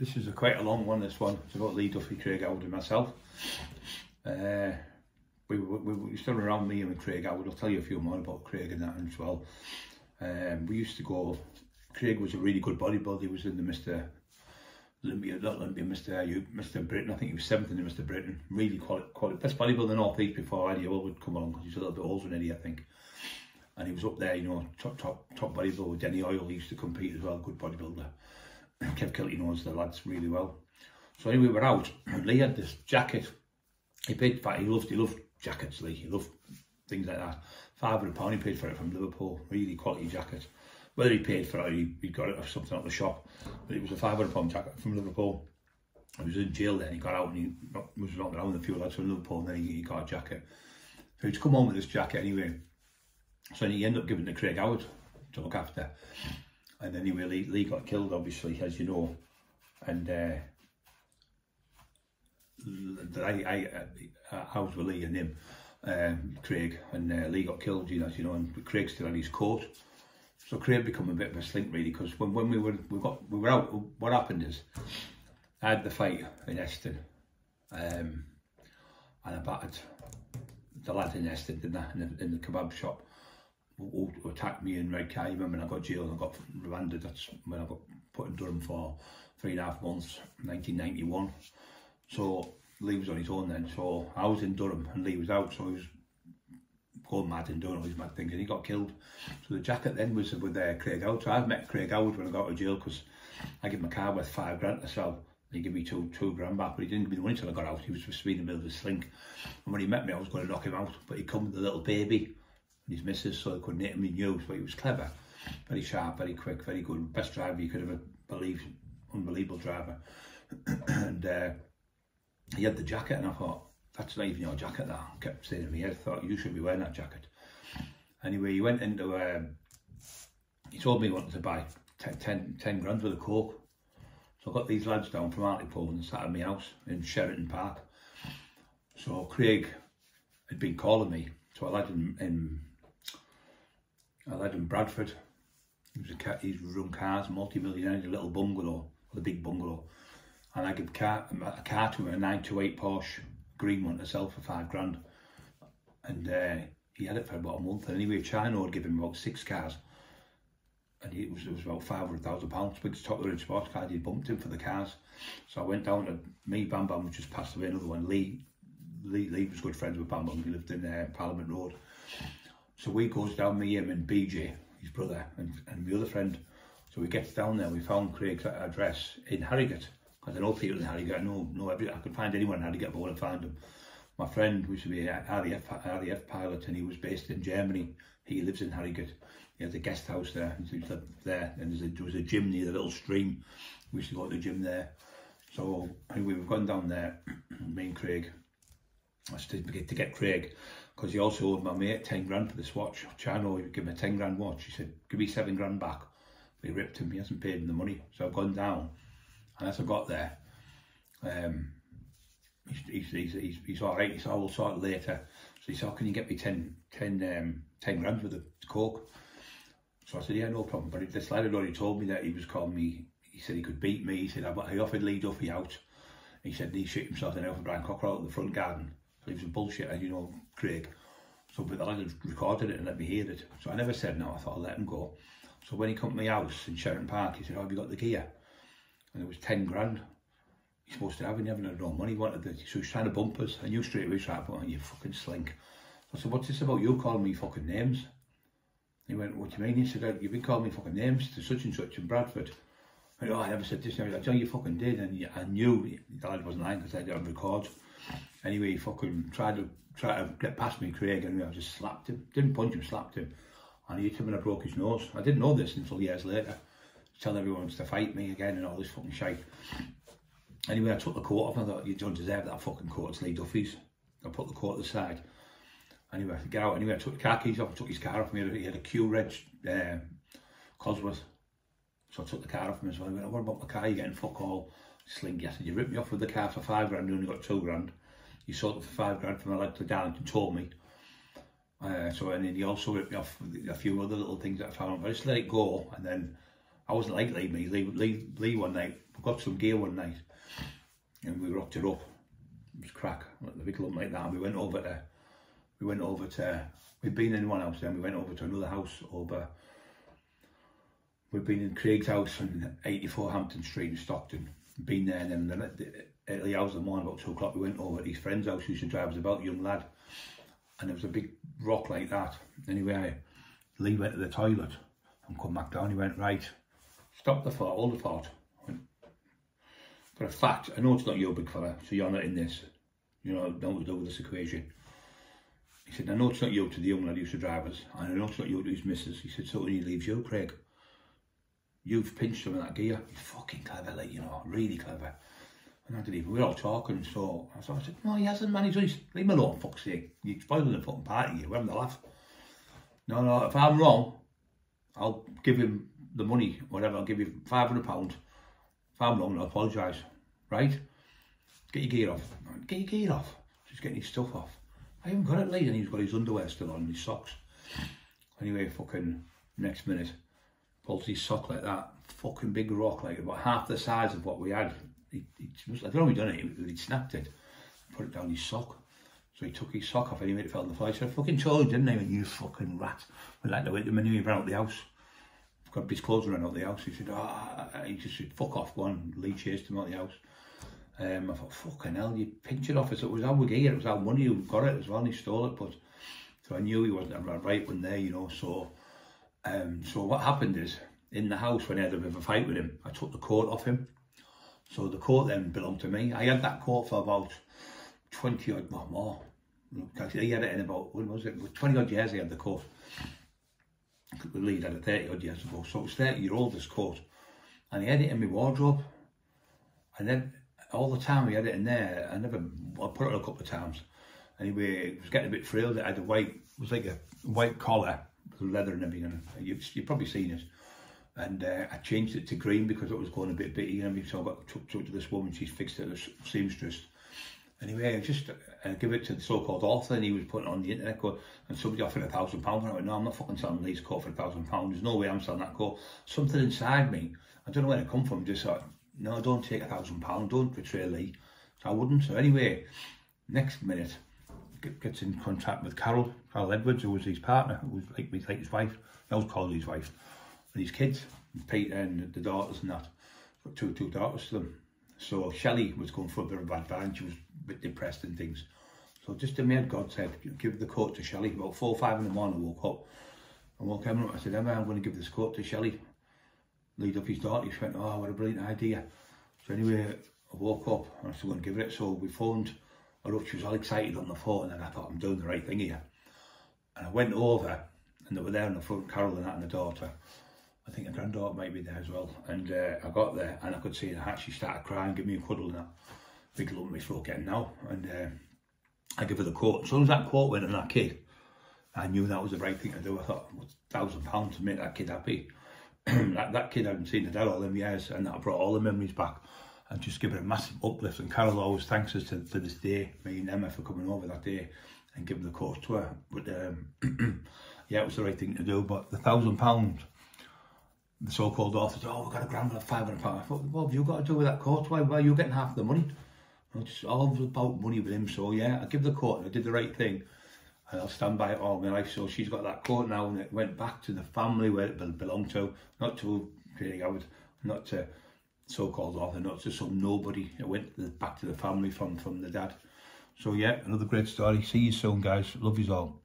This is quite a long one, this one. It's about Lee Duffy, Craig Howard and myself. We still around me and Craig Howard. I'll tell you a few more about Craig and that as well. We used to go, Craig was a really good bodybuilder. He was in the Mr. Olympia, not Olympia, Mr. Britain. I think he was 7th in the Mr. Britain. Really quality, best bodybuilder in the North East before Eddie Earl would come along, because he's a little bit older than Eddie, I think. And he was up there, you know, top bodybuilder with Denny Oil. He used to compete as well, good bodybuilder. Kev Kilty knows the lads really well. So anyway, we were out, and Lee had this jacket. He paid for it. He loved jackets, Lee. He loved things like that. £500 he paid for it from Liverpool. Really quality jacket. Whether he paid for it or he got it or something at the shop, but it was a £500 jacket from Liverpool. He was in jail then. He got out and he was knocking around with a few lads from Liverpool, and then he got a jacket. So he'd come home with this jacket anyway. So he ended up giving it to Craig Howard to look after. And anyway, Lee got killed, obviously, as you know. And I was with Lee and him, Craig, and Lee got killed, you know, as you know, and Craig still had his coat. So Craig became a bit of a slink, really, because when we were out, what happened is, I had the fight in Eston, and I battered the lad in Eston, didn't I, in the kebab shop, who attacked me in Red Car. You remember, and I got jailed and I got remanded. That's when I got put in Durham for 3.5 months, 1991. So Lee was on his own then. So I was in Durham and Lee was out. So he was going mad and doing all these mad things, and he got killed. So the jacket then was with Craig Howard. So I met Craig Howard when I got out of jail, because I gave him a car worth £5 grand to sell. He gave me two grand back, but he didn't give me the money until I got out. He was just in the middle of the slink. And when he met me, I was going to knock him out, but he come with a little baby and his missus, so they couldn't hit him. He knew, but he was clever, very sharp, very quick, very good, best driver you could ever believe, unbelievable driver. And he had the jacket, and I thought, that's not even your jacket. That I kept saying in my head, I thought, you should be wearing that jacket. Anyway, he went into, he told me he wanted to buy 10 grand worth of coke. So I got these lads down from Hartlepool and sat at my house in Sheraton Park. So Craig had been calling me. So I led in Bradford. He's run cars, multi-millionaire, a little bungalow, with a big bungalow. And I gave a car to him, a 928 Porsche, green one, to sell for £5 grand. And he had it for about a month. And anyway, China would give him about 6 cars. And it was about £500,000. Big top of the sports car, he bumped him for the cars. So I went down to me, Bam Bam, which just passed away, another one, Lee was good friends with Bam Bam. He lived in Parliament Road. So we goes down, me, him and BJ, his brother, and my other friend. So we get down there, we found Craig's address in Harrogate, because I know people in Harrogate. I could find anyone in Harrogate, but I wouldn't find him. My friend used to be an RAF pilot, and he was based in Germany. He lives in Harrogate. He has a guest house there. He lived there, and there was a gym near the little stream. We used to go to the gym there. So anyway, we've gone down there, me and Craig. I still to get Craig, because he also owed my mate 10 grand for this watch. Chano, he would give him a 10 grand watch. He said, give me 7 grand back. But he ripped him, he hasn't paid him the money. So I've gone down, and as I got there, he's all right. He said, I will sort it later. So he said, oh, can you get me 10 grand worth of coke? So I said, yeah, no problem. But this lad had already told me that he was calling me. He said he could beat me. He said, I offered Lee Duffy out. He said he shot himself in the for Brian Cockerell at the front garden. So he was a bullshit, as you know, Craig. So but the lad had recorded it and let me hear it. So I never said no. I thought I'll let him go. So when he come to my house in Sheraton Park, he said, oh, have you got the gear? And it was 10 grand. He's supposed to have, and he haven't had no money. He wanted it. So he was trying to bump us. I knew straight away, he was like, you fucking slink. I said, what's this about you calling me fucking names? He went, what do you mean? He said, you've been calling me fucking names to such and such in Bradford. I went, oh, I never said this. And I was like, oh, you fucking did. And I knew the lad wasn't lying, because I had it on record. Anyway, he fucking tried to get past me, Craig, and I just slapped him. Didn't punch him, slapped him. And he hit him and I broke his nose. I didn't know this until years later. Telling everyone to fight me again and all this fucking shite. Anyway, I took the coat off and I thought, you don't deserve that fucking coat, it's Lee Duffy's. I put the coat to the side. Anyway, I get out. Anyway, I took the car keys off, I took his car off me. He had a Q-Reg Cosworth. So I took the car off him as well. I went, what about my car? You're getting fuck all. Slinky. I said, you ripped me off with the car for £5 grand, you only got 2 grand. You sold it for £5 grand from my leg to Darlington, told me. And then he also ripped me off with a few other little things that I found. I just let it go, and then I wasn't like Lee one night. We got some gear one night and we rocked it up. It was crack, like the big lump like that. And we'd been in one house, then we went over to another house over. We'd been in Craig's house on 84 Hampton Street in Stockton. Been there, and then at the hours of the morning, about 2 o'clock, we went over to his friend's house who used to drive us about, a young lad. And there was a big rock like that. Anyway, Lee went to the toilet and come back down. He went, right, stop the fort, hold the fort. For a fact, I know it's not your big fella, so you're not in this. You know, don't do with this equation. He said, I know it's not you to the young lad who used to drive us, and I know it's not you to his missus. He said, so when he leaves you, Craig, you've pinched him in that gear. He's fucking clever, like, you know, really clever. And I didn't even, we were all talking, so I said, no, he hasn't, man, he's leave him alone, fuck's sake. You're spoiling the fucking party here, we're having a laugh. No, if I'm wrong, I'll give him the money, whatever, I'll give you £500. If I'm wrong, I'll apologise, right? Get your gear off. Get your gear off. Just getting his stuff off. I haven't got it, Lee, and he's got his underwear still on, his socks. Anyway, fucking next minute, pulls his sock like that, fucking big rock, like about half the size of what we had. I don't know if he'd done it, he'd snapped it, put it down his sock. So he took his sock off anyway, it fell on the floor. I said, I fucking told you, didn't I? Went, you fucking rat. We like the way the menu, he ran out the house. Got his clothes ran out the house. He said, he just said, fuck off, go on. Lee chased him out the house. I thought, fucking hell, you pinched it off. It was our gear, it was our money who got it as well, and he stole it. But so I knew he wasn't a right one there, you know. So what happened is, in the house, when I had a bit of a fight with him, I took the coat off him. So the coat then belonged to me. I had that coat for about 20 odd more. He had it in about, when was it? 20 odd years he had the coat. Lee had it 30 odd years ago. So it was 30-year-old, this coat. And he had it in my wardrobe. And then all the time he had it in there. I put it a couple of times. Anyway, it was getting a bit frilled. It had a white, it was like a white collar with leather and everything. You've probably seen it. And I changed it to green because it was going a bit bitty and everything. So I got took to this woman, she's fixed it, a seamstress. Anyway, I just give it to the so-called author, and he was putting it on the internet, and somebody offered £1,000. And I went, no, I'm not fucking selling Lee's coat for £1,000. There's no way I'm selling that coat. Something inside me, I don't know where it come from, just thought, no, don't take £1,000, don't betray Lee. So I wouldn't. So anyway, next minute, gets in contact with Carol Edwards, who was his partner, who was like his wife. I always called his wife. And his kids, Pete and the daughters and that. Got two daughters to them. So Shelley was going for a bit of a bad time. She was a bit depressed and things. So just to me, God said, give the coat to Shelley. About 4 or 5 in the morning, I woke up. I woke Emma up. I said, Emma, I'm going to give this coat to Shelley. Lead up his daughter. She went, oh, what a brilliant idea. So anyway, I woke up and I said, I'm going to give it. So we phoned her up. She was all excited on the phone, and I thought, I'm doing the right thing here. And I went over, and they were there in the front, Carol and that and the daughter. I think her granddaughter might be there as well. And I got there and I could see her. She started crying, give me a cuddle and that. Big lump in my throat getting now. And I give her the coat. As soon as that coat went on that kid, I knew that was the right thing to do. I thought, £1,000 to make that kid happy. that kid hadn't seen her dad all them years, and that brought all the memories back and just give her a massive uplift. And Carol always thanks us to this day, me and Emma, for coming over that day and giving the coat to her. But yeah, it was the right thing to do. But the £1,000, the so-called author said, oh, we've got a grand of £500. I thought, what have you got to do with that coat? Why are you getting half the money? It's all about money with him. So yeah, I give the coat and I did the right thing. And I'll stand by it all my life. So she's got that coat now, and it went back to the family where it belonged to. Not to Craig Howard, not to so-called author, not to some nobody. It went back to the family from the dad. So yeah, another great story. See you soon, guys. Love you all.